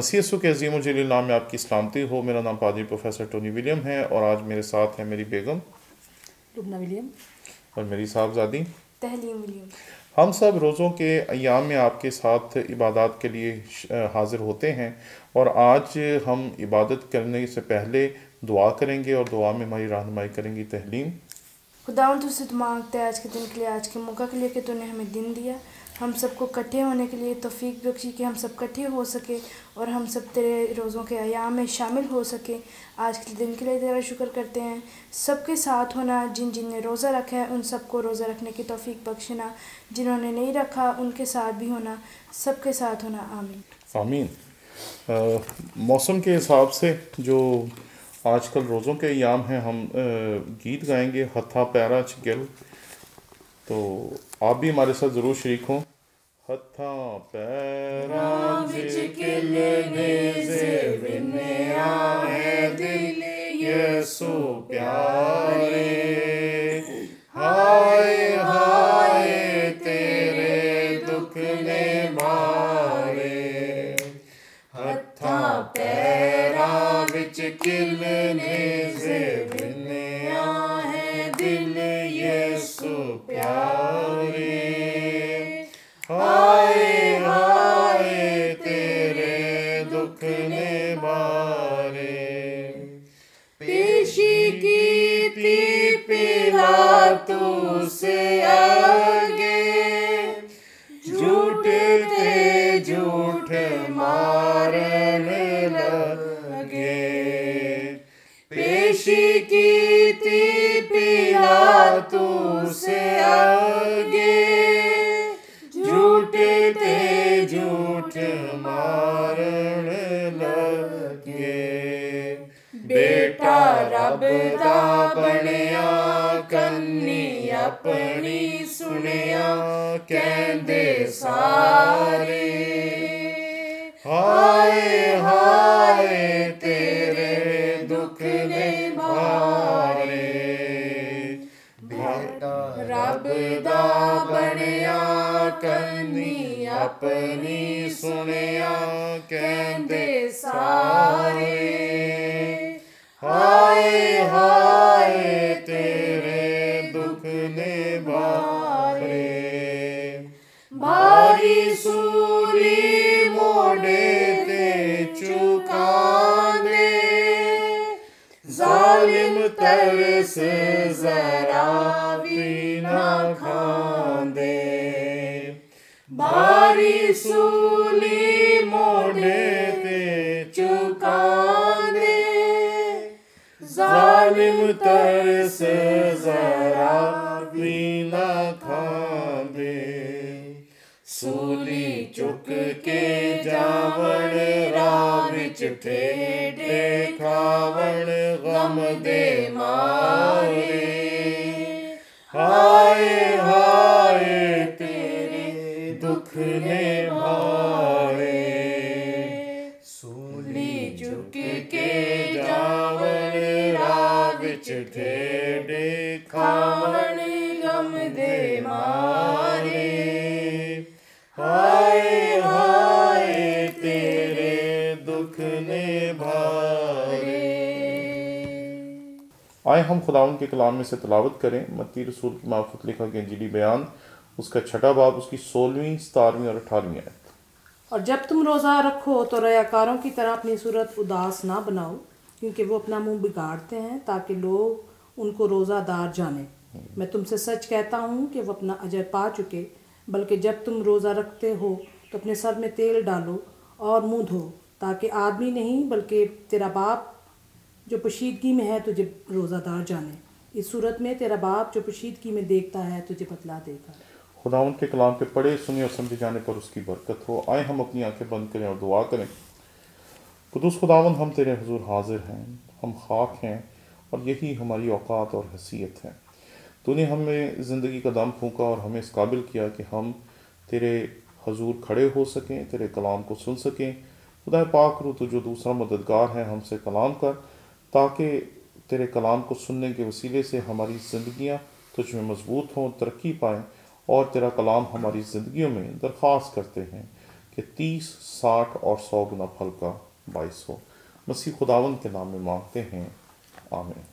मसीह के अजीम और जलील नाम में आपकी सलामती हो। मेरा नाम पादरी प्रोफेसर टोनी विलियम है और आज मेरे साथ है मेरी बेगम लुबना विलियम और मेरी साहबजादी तहलीम विलियम। हम सब रोज़ों के अयाम में आपके साथ इबादत के लिए हाज़िर होते हैं और आज हम इबादत करने से पहले दुआ करेंगे और दुआ में हमारी रहनुमाई करेंगी तहलीम। खुदावंद तुझसे तो मांगते हैं आज के दिन के लिए, आज के मौका के लिए कि तूने हमें दिन दिया, हम सबको इकट्ठे होने के लिए तौफीक बख्शी कि हम सब इकट्ठे हो सके और हम सब तेरे रोज़ों के अयाम में शामिल हो सके। आज के दिन के लिए तेरा शुक्र करते हैं, सबके साथ होना, जिन जिन ने रोज़ा रखा है उन सबको रोज़ा रखने की तौफीक बख्शना, जिन्होंने नहीं रखा उनके साथ भी होना, सबके साथ होना। आमीन आमीन। मौसम के हिसाब से जो आजकल रोज़ों के अयाम हैं, हम गीत गाएंगे हथा पैरा च गिल, तो आप भी हमारे साथ ज़रूर शरीक हों। हथा पैरा च गिल ने ज़ेविने है दिल यसु प्यारे, हाय हाय तेरे दुख ने भारे, हथा पैरा विच किल ने ज़ेविने है दिल यसु प्यारे, हाय हाय तेरे दुख ने भारे। पेशी की थी पिलातुस आगे, झूठ ते झूठ मारने लगे, पेशी की थी पिलातुस आगे, झूठ ते झूठ मारने लगे। बेटा रब दा बनिया कन्नी अपनी सुनिया कहंदे सारे, हाय हाय तेरे दुख ने भारे, बेटा रब दा बनिया कन्नी अपनी सुनिया कहंदे सारे, हाय हाय तेरे दुख ने भारे। भारी सूली मोड़े ते चुकांदे, जालिम तरस जरा भी ना खांदे, भारी सूली मोड़े ते चुकांदे, जालिम तरस जरा भी ना खांदे, सूली चुक के जावण राह विच ठेडे खावण गम दे मारे, हाय हाय तेरे दुख ने भारे, सूली चुक के जावण राह विच ठेडे खावण गम दे मारे, हाय हाय तेरे दुख ने भारे। आए हम खुदावन के कलाम में से तलावत करें। मत्ती रसूल की मार्फत लिखा गया इंजीली बयान, उसका 6वां बाब, उसकी 16वीं 17वीं और 18वीं आयत। और जब तुम रोज़ा रखो तो रयाकारों की तरह अपनी सूरत उदास ना बनाओ, क्योंकि वो अपना मुंह बिगाड़ते हैं ताकि लोग उनको रोज़ादार जाने। मैं तुमसे सच कहता हूँ कि वो अपना अजर पा चुके। बल्कि जब तुम रोज़ा रखते हो तो अपने सर में तेल डालो और मुंह धो, ताकि आदमी नहीं बल्कि तेरा बाप जो पोशीदगी में है तुझे रोज़ादार जाने। इस सूरत में तेरा बाप जो पोशीदगी में देखता है तुझे बतला देगा। खुदावंद के कलाम के पढ़े सुने और समझे जाने पर उसकी बरकत हो। आए हम अपनी आंखें बंद करें और दुआ करें। कुदूस खुदावंद, हम तेरे हुजूर हाजिर हैं, हम खाक हैं और यही हमारी औकात और हैसियत है। तूने हमें ज़िंदगी का दम फूंका और हमें इस काबिल किया कि हम तेरे हुजूर खड़े हो सकें, तेरे कलाम को सुन सकें। खुदा पाक रू, तू जो दूसरा मददगार है, हमसे कलाम कर, ताकि तेरे कलाम को सुनने के वसीले से हमारी ज़िंदगियाँ तुझ में मजबूत हों, तरक्की पाएँ। और तेरा कलाम हमारी ज़िंदगियों में दरख्वास्त करते हैं कि 30, 60 और 100 गुना फल का बाइस हो। मसीह खुदावन के नाम में मांगते हैं, आमीन।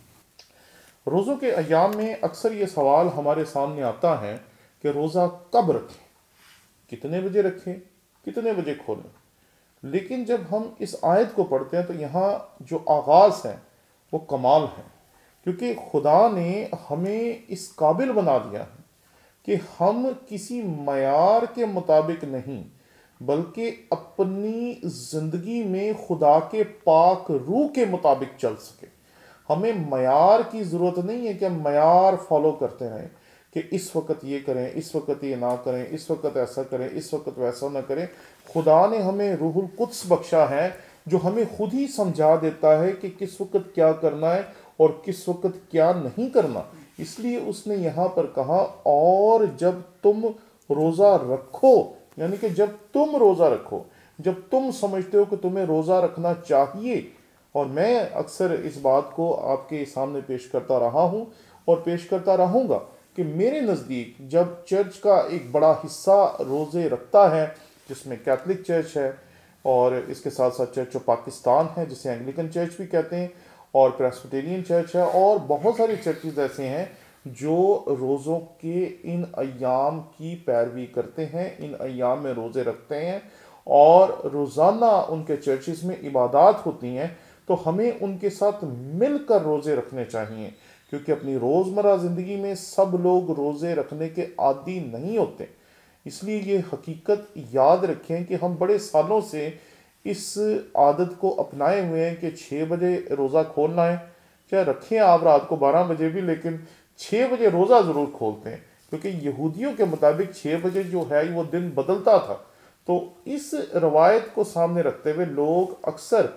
रोज़ों के अय्याम में अक्सर ये सवाल हमारे सामने आता है कि रोज़ा कब रखें, कितने बजे रखें, कितने बजे खोलें। लेकिन जब हम इस आयत को पढ़ते हैं तो यहाँ जो आगाज़ है वो कमाल है, क्योंकि खुदा ने हमें इस काबिल बना दिया है कि हम किसी मयार के मुताबिक नहीं बल्कि अपनी ज़िंदगी में खुदा के पाक रूह के मुताबिक चल सके। हमें मयार की ज़रूरत नहीं है कि हम मयार फॉलो करते रहें कि इस वक्त ये करें, इस वक्त ये ना करें, इस वक्त ऐसा करें, इस वक्त वैसा ना करें। खुदा ने हमें रूहुल कुद्स बख्शा है जो हमें खुद ही समझा देता है कि किस वक्त क्या करना है और किस वक्त क्या नहीं करना। इसलिए उसने यहाँ पर कहा, और जब तुम रोज़ा रखो, यानी कि जब तुम रोज़ा रखो, जब तुम समझते हो कि तुम्हें रोज़ा रखना चाहिए। और मैं अक्सर इस बात को आपके सामने पेश करता रहा हूँ और पेश करता रहूँगा कि मेरे नज़दीक जब चर्च का एक बड़ा हिस्सा रोज़े रखता है, जिसमें कैथलिक चर्च है और इसके साथ साथ चर्च ऑफ पाकिस्तान है जिसे एंग्लिकन चर्च भी कहते हैं, और प्रेस्बिटेरियन चर्च है, और बहुत सारी चर्चेज ऐसे हैं जो रोज़ों के इन अय्याम की पैरवी करते हैं, इन अय्याम में रोज़े रखते हैं और रोज़ाना उनके चर्चेज में इबादत होती हैं। तो हमें उनके साथ मिलकर रोज़े रखने चाहिए, क्योंकि अपनी रोज़मर्रा ज़िंदगी में सब लोग रोज़े रखने के आदी नहीं होते। इसलिए ये हकीकत याद रखें कि हम बड़े सालों से इस आदत को अपनाए हुए हैं कि 6 बजे रोज़ा खोलना है। चाहे रखें आप रात को 12 बजे भी, लेकिन 6 बजे रोज़ा ज़रूर खोलते हैं, क्योंकि यहूदियों के मुताबिक 6 बजे जो है वो दिन बदलता था। तो इस रवायत को सामने रखते हुए लोग अक्सर,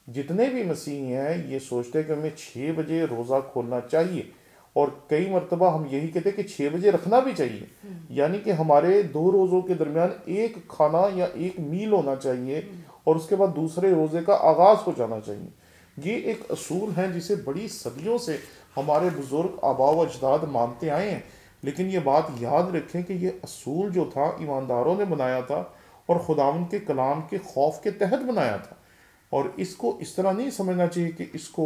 जितने भी मसीही हैं, ये सोचते हैं कि हमें 6 बजे रोज़ा खोलना चाहिए, और कई मरतबा हम यही कहते हैं कि 6 बजे रखना भी चाहिए। यानी कि हमारे 2 रोज़ों के दरमियान एक खाना या एक मील होना चाहिए और उसके बाद दूसरे रोज़े का आगाज़ हो जाना चाहिए। ये एक असूल है जिसे बड़ी सदियों से हमारे बुज़ुर्ग आबा व अजदाद मानते आए हैं। लेकिन ये बात याद रखें कि ये असूल जो था ईमानदारों ने बनाया था और खुदावंद के कलाम के खौफ के तहत बनाया था। और इसको इस तरह नहीं समझना चाहिए कि इसको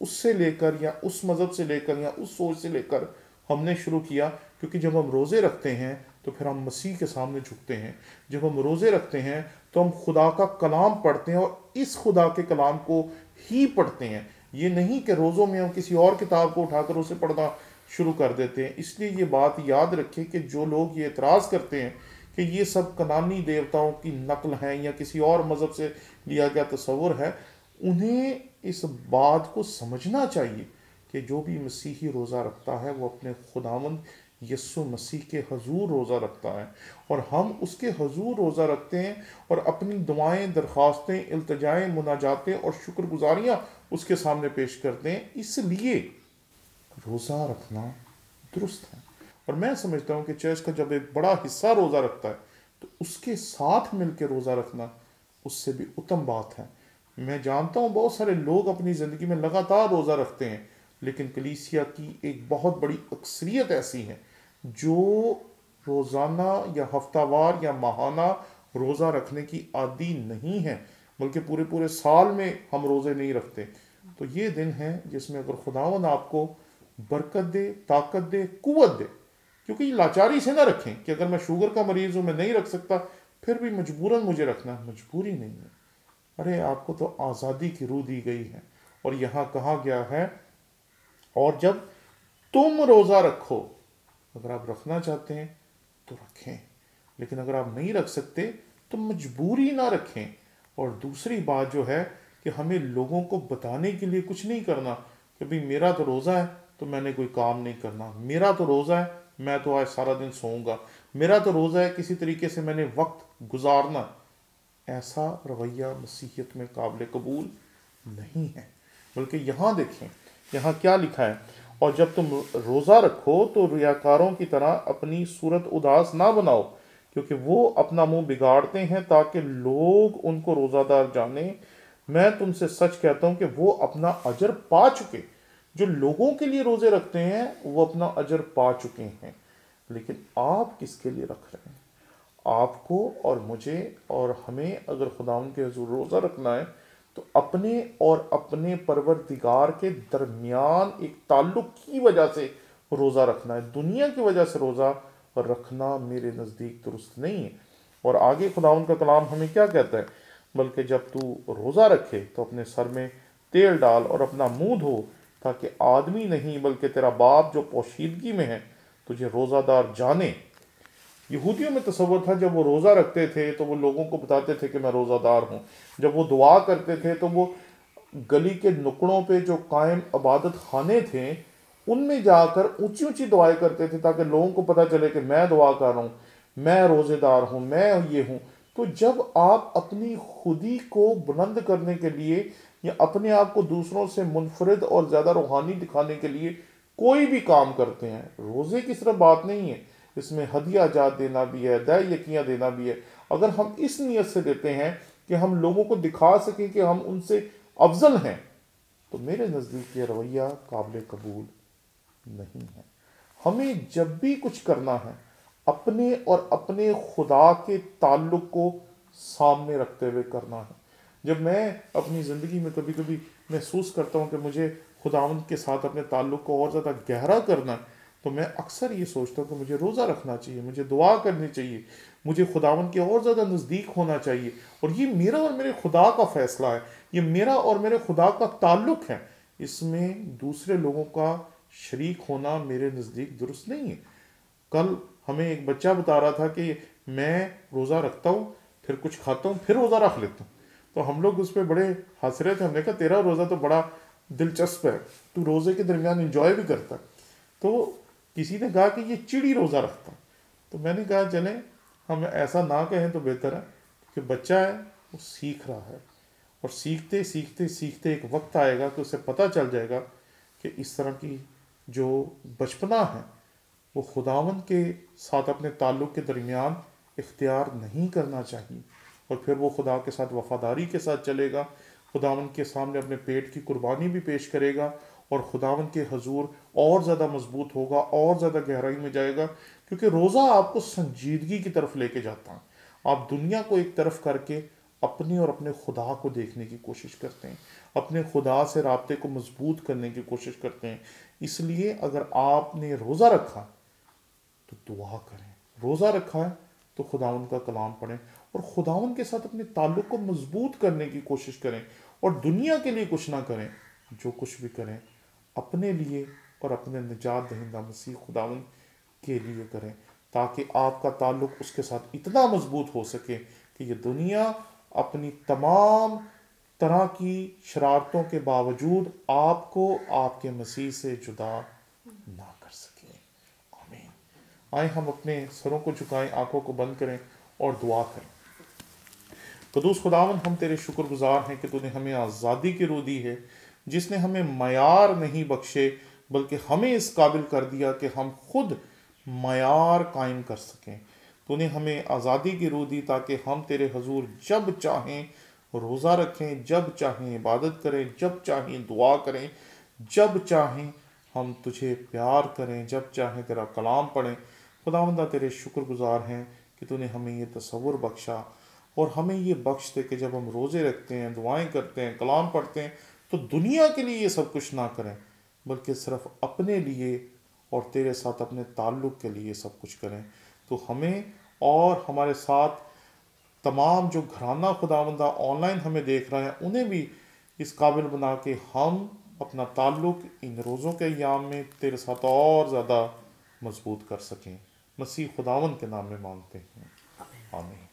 उससे लेकर या उस मज़हब से लेकर या उस सोच से लेकर हमने शुरू किया, क्योंकि जब हम रोज़े रखते हैं तो फिर हम मसीह के सामने झुकते हैं। जब हम रोज़े रखते हैं तो हम खुदा का कलाम पढ़ते हैं और इस खुदा के कलाम को ही पढ़ते हैं। ये नहीं कि रोज़ों में हम किसी और किताब को उठाकर उसे पढ़ना शुरू कर देते हैं। इसलिए ये बात याद रखें कि जो लोग ये एतराज़ करते हैं कि ये सब कनानी देवताओं की नकल हैं या किसी और मज़हब से लिया गया तस्वुर है, उन्हें इस बात को समझना चाहिए कि जो भी मसीही रोज़ा रखता है वो अपने खुदावंद यीशु मसीह के हजूर रोज़ा रखता है, और हम उसके हजूर रोज़ा रखते हैं और अपनी दुआएं, दरख्वास्तें, इल्तिजाएं, मुनाजातें और शुक्रगुजारियाँ उसके सामने पेश करते हैं। इसलिए रोज़ा रखना दुरुस्त है। और मैं समझता हूँ कि चर्च का जब एक बड़ा हिस्सा रोज़ा रखता है तो उसके साथ मिलकर रोज़ा रखना उससे भी उत्तम बात है। मैं जानता हूँ बहुत सारे लोग अपनी ज़िंदगी में लगातार रोज़ा रखते हैं, लेकिन कलीसिया की एक बहुत बड़ी अक्सरियत ऐसी है जो रोज़ाना या हफ्तावार या माहाना रोज़ा रखने की आदी नहीं है, बल्कि पूरे पूरे साल में हम रोज़े नहीं रखते। तो ये दिन है जिसमें अगर खुदावंद आपको बरकत दे, ताकत दे, कुव्वत दे, क्योंकि लाचारी से ना रखें कि अगर मैं शुगर का मरीज़ हूँ, मैं नहीं रख सकता, फिर भी मजबूरन मुझे रखना है। मजबूरी नहीं है। अरे आपको तो आज़ादी की रूह दी गई है, और यहाँ कहा गया है, और जब तुम रोज़ा रखो। अगर आप रखना चाहते हैं तो रखें, लेकिन अगर आप नहीं रख सकते तो मजबूरी ना रखें। और दूसरी बात जो है कि हमें लोगों को बताने के लिए कुछ नहीं करना कि भाई मेरा तो रोज़ा है तो मैंने कोई काम नहीं करना, मेरा तो रोज़ा है मैं तो आज सारा दिन सोऊंगा, मेरा तो रोज़ा है किसी तरीके से मैंने वक्त गुजारना। ऐसा रवैया मसीहियत में काबिल कबूल नहीं है। बल्कि यहाँ देखें, यहाँ क्या लिखा है, और जब तुम रोज़ा रखो तो रियाकारों की तरह अपनी सूरत उदास ना बनाओ, क्योंकि वो अपना मुंह बिगाड़ते हैं ताकि लोग उनको रोज़ादार जाने। मैं तुमसे सच कहता हूँ कि वो अपना अजर पा चुके। जो लोगों के लिए रोज़े रखते हैं वो अपना अजर पा चुके हैं। लेकिन आप किसके लिए रख रहे हैं? आपको और मुझे और हमें अगर खुदावंद के हुजूर रोज़ा रखना है तो अपने और अपने परवरदिगार के दरमियान एक ताल्लुक की वजह से रोज़ा रखना है। दुनिया की वजह से रोज़ा रखना मेरे नज़दीक दुरुस्त नहीं है। और आगे खुदावंद का कलाम हमें क्या कहता है, बल्कि जब तू रोज़ा रखे तो अपने सर में तेल डाल और अपना मुंह धो, ताकि आदमी नहीं बल्कि तेरा बाप जो पोशीदगी में है तुझे रोज़ादार जाने। यहूदियों में तसव्वुर था, जब वो रोज़ा रखते थे तो वो लोगों को बताते थे कि मैं रोज़ादार हूँ। जब वो दुआ करते थे तो वो गली के नुकड़ों पे जो कायम इबादत खाने थे उनमें जाकर ऊंची ऊंची दुआएं करते थे, ताकि लोगों को पता चले कि मैं दुआ कर रहा हूँ, मैं रोज़ेदार हूँ, मैं ये हूँ। तो जब आप अपनी खुदी को बुलंद करने के लिए या अपने आप को दूसरों से मुनफरिद और ज़्यादा रूहानी दिखाने के लिए कोई भी काम करते हैं, रोज़े की सिर्फ बात नहीं है, इसमें हदिया जात देना भी है, दय यकियाँ देना भी है। अगर हम इस नीयत से देते हैं कि हम लोगों को दिखा सकें कि हम उनसे अफजल हैं, तो मेरे नज़दीक ये रवैया काबिल कबूल नहीं है। हमें जब भी कुछ करना है अपने और अपने खुदा के ताल्लुक को सामने रखते हुए करना है। जब मैं अपनी ज़िंदगी में कभी कभी महसूस करता हूँ कि मुझे खुदावंद के साथ अपने ताल्लुक को और ज़्यादा गहरा करना है, तो मैं अक्सर ये सोचता हूँ कि मुझे रोज़ा रखना चाहिए, मुझे दुआ करनी चाहिए, मुझे खुदावंद के और ज़्यादा नज़दीक होना चाहिए। और ये मेरा और मेरे खुदा का फ़ैसला है, ये मेरा और मेरे खुदा का ताल्लुक है। इसमें दूसरे लोगों का शरीक होना मेरे नज़दीक दुरुस्त नहीं है। कल हमें एक बच्चा बता रहा था कि मैं रोज़ा रखता हूँ, फिर कुछ खाता हूँ, फिर रोज़ा रख लेता हूँ। तो हम लोग उस पर बड़े हंस रहे थे। हमने कहा तेरा रोज़ा तो बड़ा दिलचस्प है, तू रोज़े के दरमियान इंजॉय भी करता है। तो किसी ने कहा कि ये चिड़ी रोज़ा रखता। तो मैंने कहा चले हम ऐसा ना कहें तो बेहतर है, कि बच्चा है वो सीख रहा है, और सीखते सीखते सीखते एक वक्त आएगा कि उसे पता चल जाएगा कि इस तरह की जो बचपना है वो खुदावंद के साथ अपने ताल्लुक़ के दरमियान इख्तियार नहीं करना चाहिए। और फिर वो खुदा के साथ वफ़ादारी के साथ चलेगा, खुदावंद के सामने अपने पेट की कुर्बानी भी पेश करेगा, और खुदावंद के हजूर और ज़्यादा मजबूत होगा, और ज़्यादा गहराई में जाएगा। क्योंकि रोज़ा आपको संजीदगी की तरफ लेके जाता है। आप दुनिया को एक तरफ करके अपने और अपने खुदा को देखने की कोशिश करते हैं, अपने खुदा से राब्ते को मजबूत करने की कोशिश करते हैं। इसलिए अगर आपने रोज़ा रखा तो दुआ करें, रोज़ा रखा है तो खुदावंद का कलाम पढ़ें, और खुदावंद के साथ अपने ताल्लुक़ को मजबूत करने की कोशिश करें। और दुनिया के लिए कुछ ना करें, जो कुछ भी करें अपने लिए और अपने निजात दहिंदा मसीह खुदावंद के लिए करें, ताकि आपका ताल्लुक़ उसके साथ इतना मजबूत हो सके कि ये दुनिया अपनी तमाम तरह की शरारतों के बावजूद आपको आपके मसीह से जुदा ना कर सके। आमीन। आए हम अपने सरों को झुकाएं, आंखों को बंद करें और दुआ करें। कदूस खुदावन, हम तेरे शुक्रगुजार हैं कि तूने हमें आज़ादी की रूह दी है, जिसने हमें मयार नहीं बख्शे बल्कि हमें इस काबिल कर दिया कि हम खुद मयार कायम कर सकें। तूने हमें आज़ादी की रूह दी ताकि हम तेरे हजूर जब चाहें रोज़ा रखें, जब चाहें इबादत करें, जब चाहें दुआ करें, जब चाहें हम तुझे प्यार करें, जब चाहें तेरा कलाम पढ़ें। खुदावंदा तेरे शुक्रगुजार हैं कि तूने हमें ये तसव्वुर बख्शा, और हमें ये बख्श दे कि जब हम रोज़े रखते हैं, दुआएं करते हैं, कलाम पढ़ते हैं, तो दुनिया के लिए ये सब कुछ ना करें, बल्कि सिर्फ अपने लिए और तेरे साथ अपने ताल्लुक़ के लिए सब कुछ करें। तो हमें और हमारे साथ तमाम जो घराना खुदावंदा ऑनलाइन हमें देख रहे हैं, उन्हें भी इस काबिल बना के हम अपना ताल्लुक़ इन रोज़ों के अय्याम में तेरे साथ और ज़्यादा मजबूत कर सकें। मसीह खुदावंद के नाम में मांगते हैं, आमीन।